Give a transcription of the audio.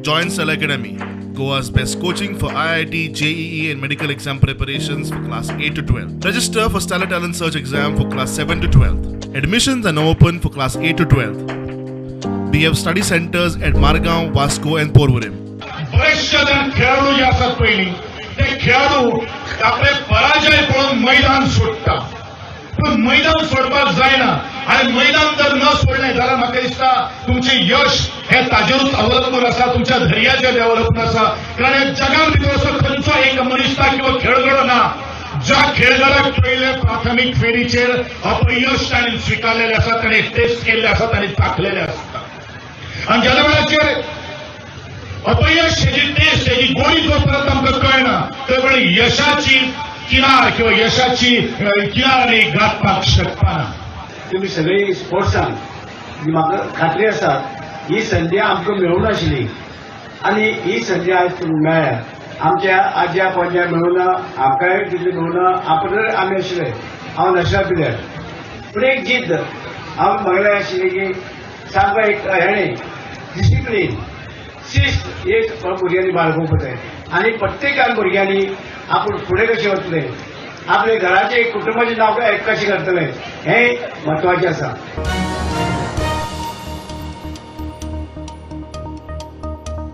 Join Cell Academy, Goa's best coaching for IIT, JEE and medical exam preparations for class 8 to 12. Register for Stellar Talent Search exam for class 7 to 12. Admissions are now open for class 8 to 12. We have study centers at Margao, Vasco and Porvorim. बरेचसे जण खेळाडू जे असतात पहिली ते खेळाडू आपले पराजय पळून मैदान सोडतात पण मैदान सोडपाक जायना आणि मैदान जर न सोडले जाल्यार म्हाका दिसता तुमचे यश हे ताजेरूच अवलंबून आसा तुमच्या धैर्याचेर अवलंबून आसा कारण हे जगान भितर असो खंयचो एक मनीस किंवा खेळगडो ना ज्या खेळगडाक पयले प्राथमीक फेरीचेर अपयश ताणें स्विकारलेले आसा ताणें टेस्ट केल्ले आसा ताणें ताकलेले आसता आणि ज्या वेळाचेर अपयश हेची टेस्ट हेची गोडी जोपर्यंत आमकां कळना तो वेळ यशाची किनार किंवा यशाची किनार आमी गाठपाक शकपाना. तुम्ही सगळी स्पोर्ट्सान म्हाका खात्री आसा ही संधी आमकां मेळूंक नाशिल्ली आनी ही संधी आज तुमकां मेळ्ळ्या. आमच्या आज्या पणज्या मेळूना आमकांय तितली मेळूना आपण आमी आशिल्ले हांव नॅशनल प्लेयर पूण एक जिद्द हांव म्हागेलें आशिल्ली की सामको एक हेणें डिसिप्लीन शिस्त एक भुरग्यांनी बाळगूंक जाय आनी प्रत्येकान भुरग्यांनी आपूण फुडें कशें वतले आपले घराचे कुटुंबाचें नांव कशें करतले हें म्हत्वाचें आसा.